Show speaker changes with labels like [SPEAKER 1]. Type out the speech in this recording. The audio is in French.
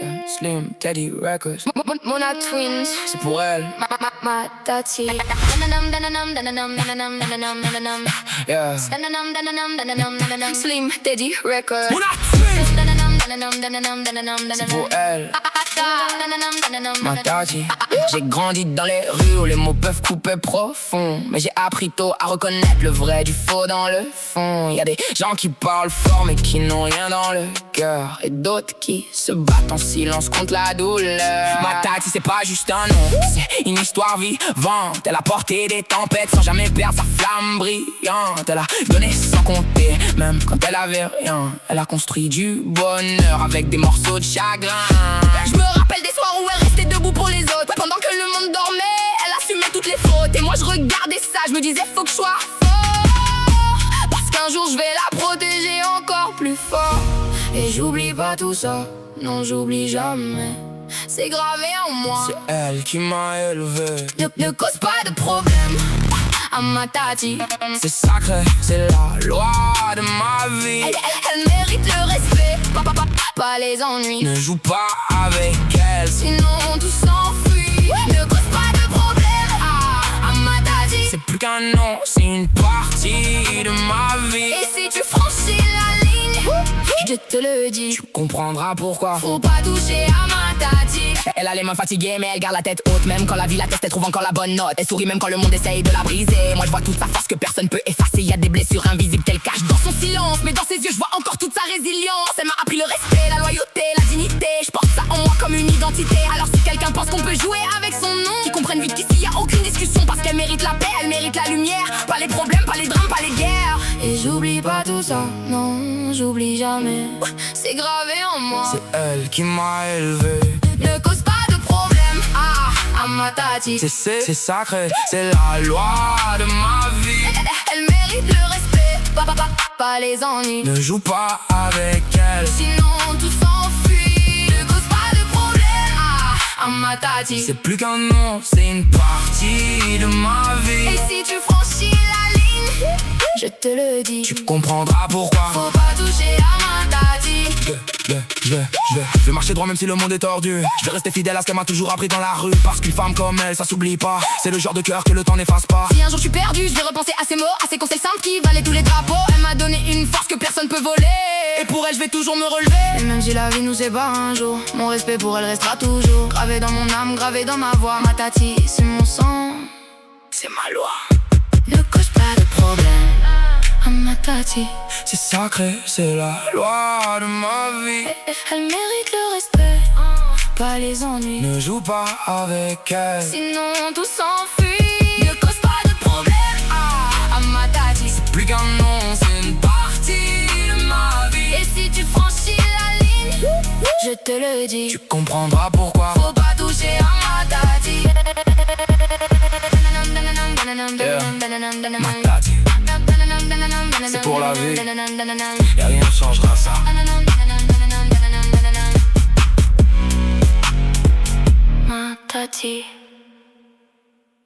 [SPEAKER 1] Yeah, Slim, Teddy Records.
[SPEAKER 2] Mona Twins,
[SPEAKER 1] C'est pour elle.
[SPEAKER 2] ma tati.
[SPEAKER 1] Yeah.
[SPEAKER 2] Slim, Teddy Records.
[SPEAKER 1] Mona Twins. C'est pour elle. Ma tati. J'ai grandi dans les rues où les mots peuvent couper profond. Mais j'ai appris tôt à reconnaître le vrai du faux dans le fond. Y'a des gens qui parlent fort mais qui n'ont rien dans le cœur. Et d'autres qui se battent en silence contre la douleur. Ma tati c'est pas juste un nom, c'est une histoire vivante. Elle a porté des tempêtes sans jamais perdre sa flamme brillante. Elle a donné sans compter, même quand elle avait rien. Elle a construit du bonheur avec des morceaux de chagrin. Je me rappelle des soirs où elle restait debout pour les autres. Pendant que le monde dormait, elle assumait toutes les fautes. Et moi je regardais ça, je me disais faut que je sois fort, parce qu'un jour je vais la protéger encore plus fort. Et j'oublie pas tout ça, non j'oublie jamais. C'est gravé en moi, c'est elle qui m'a élevé. Ne cause pas de problème à ma tati. C'est sacré, c'est la loi de ma vie. Elle mérite le respect, pas les ennuis. Ne joue pas avec elle, sinon tout s'enfuit. Ne cause pas de problème à ma tati. C'est plus qu'un nom, c'est une partie de ma vie. Et si tu franchis la ligne, je te le dis, tu comprendras pourquoi. Faut pas toucher à ma tati. Elle a les mains fatiguées mais elle garde la tête haute. Même quand la vie la teste, elle trouve encore la bonne note. Elle sourit même quand le monde essaye de la briser. Moi je vois toute sa force que personne peut effacer. Y'a des blessures invisibles qu'elle cache dans son silence, mais dans ses yeux je vois encore toute sa résilience. Elle m'a appris le respect, la loyauté, la dignité. Je porte ça en moi comme une identité. Alors si quelqu'un pense qu'on peut jouer avec son nom, qu'ils comprennent vite qu'ici y'a aucune discussion. Parce qu'elle mérite la paix, elle mérite la lumière. Pas les problèmes, pas les drames, pas les guerres. Et j'oublie pas tout ça, non j'oublie jamais. C'est gravé en moi, c'est elle qui m'a élevé. Ne cause pas de problème à ma tati. C'est sacré, c'est la loi de ma vie. Elle mérite le respect, pas les ennuis. Ne joue pas avec elle, sinon tout s'enfuit. Ne cause pas de problème à ma tati. C'est plus qu'un nom, c'est une partie de ma vie. Et si tu franchis la ligne, je te le dis, tu comprendras pourquoi. Faut pas toucher à ma tati. Je vais marcher droit même si le monde est tordu. Je vais rester fidèle à ce qu'elle m'a toujours appris dans la rue. Parce qu'une femme comme elle, ça s'oublie pas. C'est le genre de cœur que le temps n'efface pas. Si un jour je suis perdu, je vais repenser à ces mots, à ces conseils simples qui valaient tous les drapeaux. Elle m'a donné une force que personne peut voler. Et pour elle je vais toujours me relever. Et même si la vie nous sépare un jour, mon respect pour elle restera toujours gravé dans mon âme, gravé dans ma voix. Ma tati, c'est mon sang, c'est ma loi. Ne cause pas de problème à ma tati. C'est sacré, c'est la loi de ma vie. Elle mérite le respect, pas les ennuis. Ne joue pas avec elle, sinon tout s'enfuit. Ne cause pas de problème à ma tati. C'est plus qu'un nom, c'est une partie de ma vie. Et si tu franchis la ligne, je te le dis, tu comprendras pourquoi. Faut pas toucher à ma tati. Ma tati, c'est pour la vie, y'a rien ne changera ça. Ma tati.